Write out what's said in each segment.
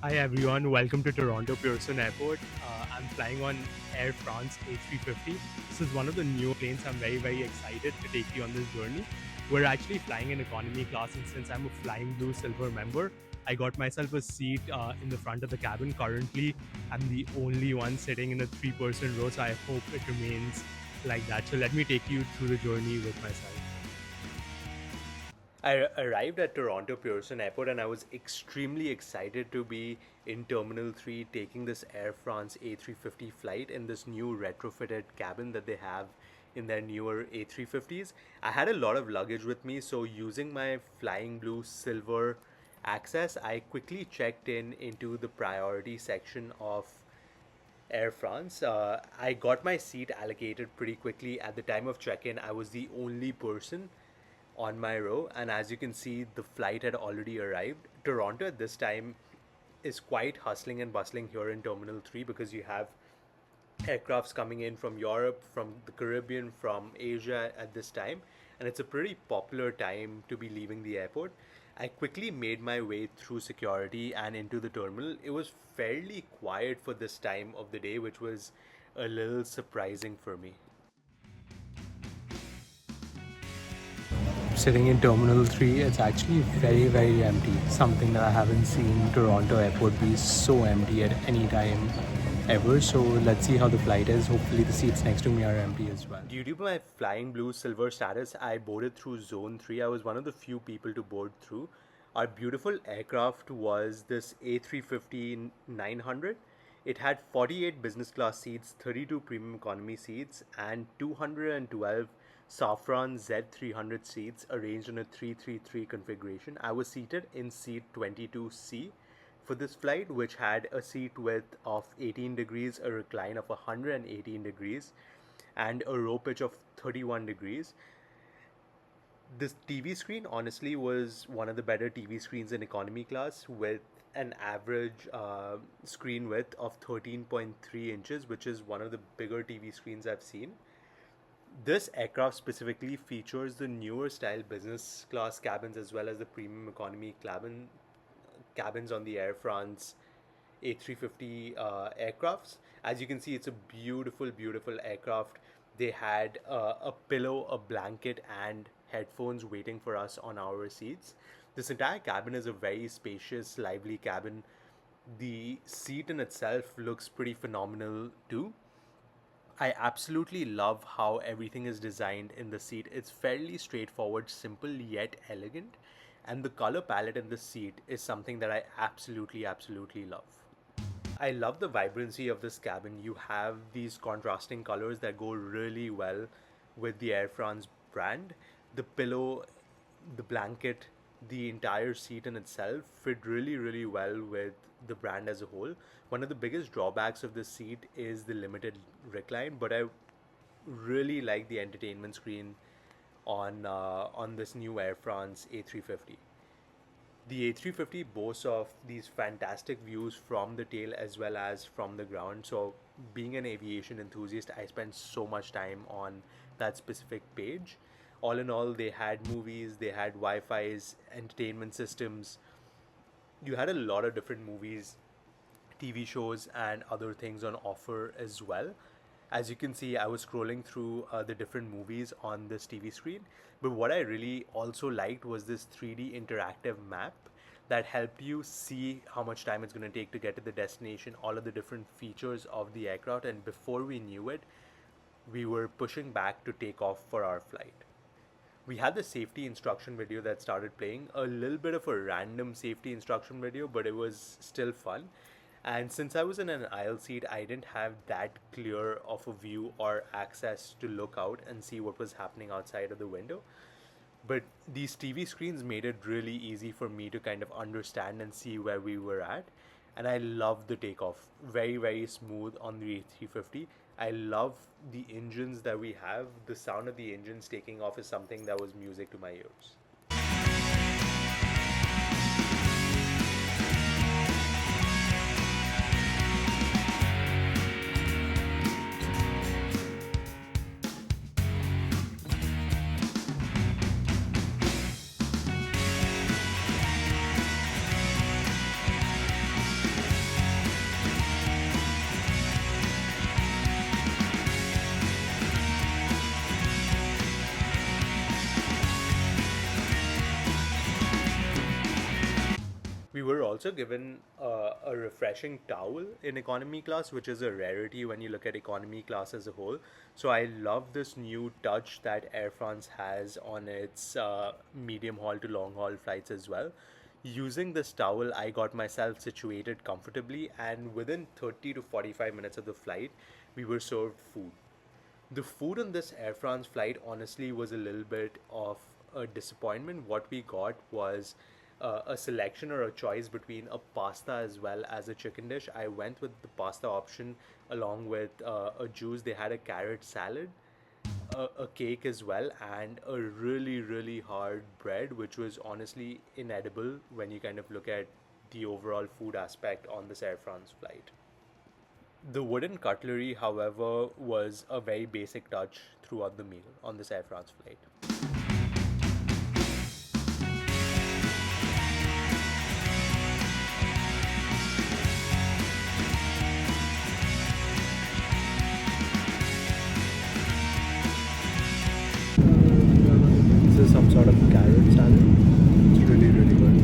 Hi everyone, welcome to Toronto Pearson Airport. I'm flying on Air France A350. This is one of the newer planes. I'm very excited to take you on this journey. We're actually flying in economy class, and since I'm a Flying Blue Silver member, I got myself a seat in the front of the cabin. Currently, I'm the only one sitting in a three-person row, so I hope it remains like that. So let me take you through the journey with myself. I arrived at Toronto Pearson Airport and I was extremely excited to be in Terminal 3 taking this Air France A350 flight in this new retrofitted cabin that they have in their newer A350s. I had a lot of luggage with me, so using my Flying Blue Silver access, I quickly checked in into the priority section of Air France. I got my seat allocated pretty quickly. At the time of check in, I was the only person on my row, and as you can see, the flight had already arrived. Toronto at this time is quite hustling and bustling here in Terminal 3 because you have aircrafts coming in from Europe, from the Caribbean, from Asia at this time, and it's a pretty popular time to be leaving the airport. I quickly made my way through security and into the terminal. It was fairly quiet for this time of the day, which was a little surprising for me. Sitting in Terminal 3, it's actually very empty. Something that I haven't seen Toronto Airport be so empty at any time ever. So let's see how the flight is. Hopefully, the seats next to me are empty as well. Due to my Flying Blue Silver status, I boarded through Zone 3. I was one of the few people to board through. Our beautiful aircraft was this A350-900. It had 48 business class seats, 32 premium economy seats, and 212 Safran Z300 seats arranged in a 333 configuration. I was seated in seat 22C for this flight, which had a seat width of 18 degrees, a recline of 118 degrees, and a row pitch of 31 degrees. This TV screen honestly was one of the better TV screens in economy class with an average screen width of 13.3 inches, which is one of the bigger TV screens I've seen. This aircraft specifically features the newer style business class cabins as well as the premium economy cabins on the Air France A350 aircrafts. As you can see, it's a beautiful aircraft. They had a pillow, a blanket, and headphones waiting for us on our seats. This entire cabin is a very spacious, lively cabin. The seat in itself looks pretty phenomenal too. I absolutely love how everything is designed in the seat. It's fairly straightforward, simple yet elegant, and the color palette in the seat is something that I absolutely love. I love the vibrancy of this cabin. You have these contrasting colors that go really well with the Air France brand. The pillow, the blanket, the entire seat in itself fit really well with the brand as a whole. One of the biggest drawbacks of this seat is the limited recline, but I really like the entertainment screen on this new Air France A350. The A350 boasts of these fantastic views from the tail as well as from the ground. So, being an aviation enthusiast, I spent so much time on that specific page. All in all, they had movies, they had Wi Fi's, entertainment systems. You had a lot of different movies, TV shows, and other things on offer as well. As you can see, I was scrolling through the different movies on this TV screen. But what I really also liked was this 3D interactive map that helped you see how much time it's going to take to get to the destination, all of the different features of the aircraft. And before we knew it, we were pushing back to take off for our flight. We had the safety instruction video that started playing, a little bit of a random safety instruction video, but it was still fun. And since I was in an aisle seat, I didn't have that clear of a view or access to look out and see what was happening outside of the window. But these TV screens made it really easy for me to kind of understand and see where we were at. And I love the takeoff. Very smooth on the A350. I love the engines that we have. The sound of the engines taking off is something that was music to my ears. We were also given a refreshing towel in economy class, which is a rarity when you look at economy class as a whole. So I love this new touch that Air France has on its medium haul to long haul flights as well. Using this towel, I got myself situated comfortably, and within 30 to 45 minutes of the flight, we were served food. The food on this Air France flight honestly was a little bit of a disappointment. What we got was a selection or a choice between a pasta as well as a chicken dish. I went with the pasta option along with a juice. They had a carrot salad, a cake as well, and a really, really hard bread, which was honestly inedible when you kind of look at the overall food aspect on this Air France flight. The wooden cutlery, however, was a very basic touch throughout the meal on this Air France flight. This is some sort of carrot salad. It's really, really good.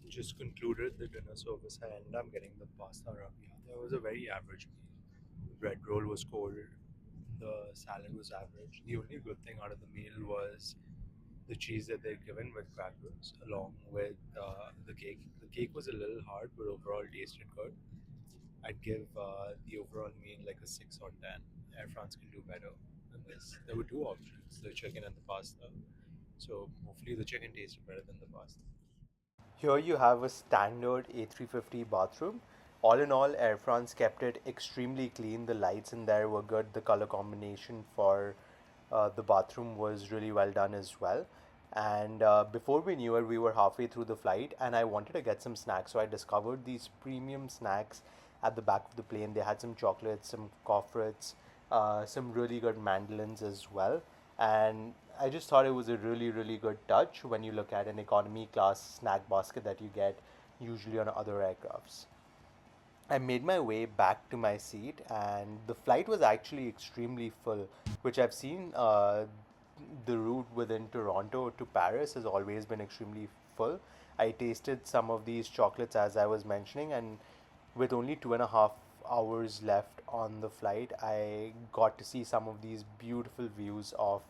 Just concluded the dinner service. I ended up getting the pasta arrabbiata. It was a very average meal. Bread roll was cold. The salad was average. The only good thing out of the meal was the cheese that they're given with crackers, along with the cake. The cake was a little hard, but overall tasted good. I'd give the overall meal like a 6 on 10. Air France can do better than this. There were two options, the chicken and the pasta. So hopefully the chicken tasted better than the pasta. Here you have a standard A350 bathroom. All in all, Air France kept it extremely clean. The lights in there were good. The color combination for the bathroom was really well done as well. And before we knew it, we were halfway through the flight, and I wanted to get some snacks. So I discovered these premium snacks at the back of the plane. They had some chocolates, some coffrets, some really good mandolins as well. And I just thought it was a really, really good touch when you look at an economy class snack basket that you get usually on other aircrafts. I made my way back to my seat, and the flight was actually extremely full, which I've seen the route within Toronto to Paris has always been extremely full. I tasted some of these chocolates as I was mentioning, and with only 2.5 hours left on the flight, I got to see some of these beautiful views of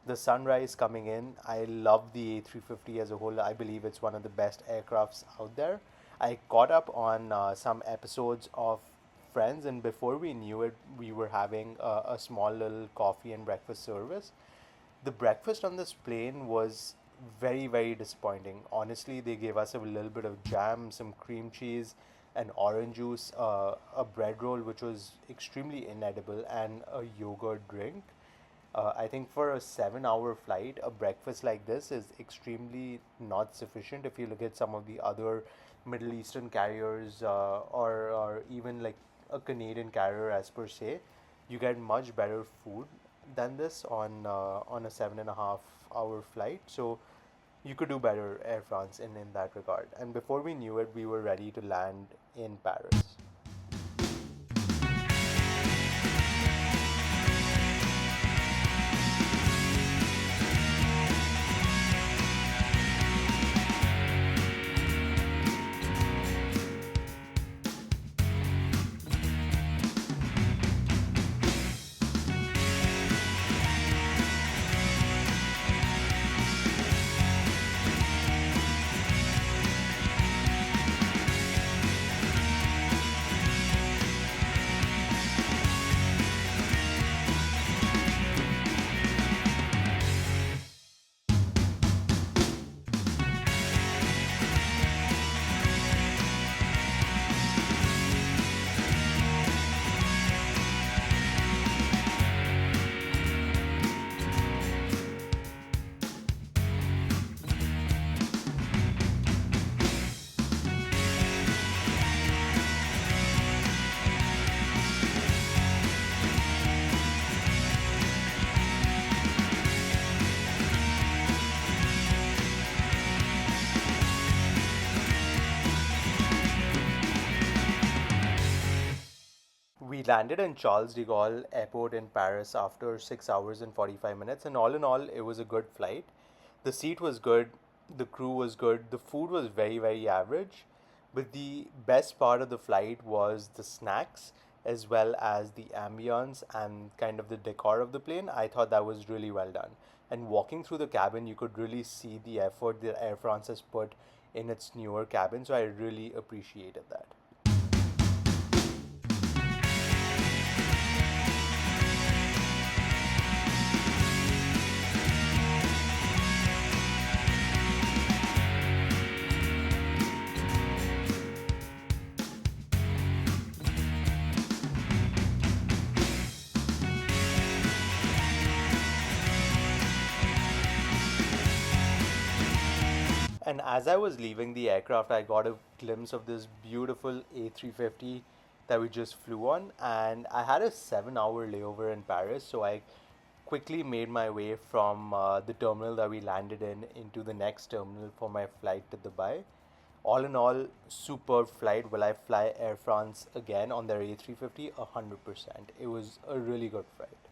the sunrise coming in. I love the A350 as a whole. I believe it's one of the best aircrafts out there. I caught up on some episodes of Friends, and before we knew it, we were having a small little coffee and breakfast service. The breakfast on this plane was very, very disappointing. Honestly, they gave us a little bit of jam, some cream cheese, and orange juice, a bread roll which was extremely inedible, and a yogurt drink. I think for a 7 hour flight, a breakfast like this is extremely not sufficient. If you look at some of the other Middle Eastern carriers, or even like a Canadian carrier as per se, you get much better food than this on a 7.5 hour flight. So you could do better, Air France, in that regard. And before we knew it, we were ready to land in Paris. We landed in Charles de Gaulle Airport in Paris after 6 hours and 45 minutes, and all in all, it was a good flight. The seat was good, the crew was good, the food was very, very average. But the best part of the flight was the snacks as well as the ambience and kind of the decor of the plane. I thought that was really well done. And walking through the cabin, you could really see the effort that Air France has put in its newer cabin. So I really appreciated that. And as I was leaving the aircraft, I got a glimpse of this beautiful A350 that we just flew on. And I had a 7 hour layover in Paris, so I quickly made my way from the terminal that we landed in into the next terminal for my flight to Dubai. All in all, superb flight. Will I fly Air France again on their A350? 100%. It was a really good flight.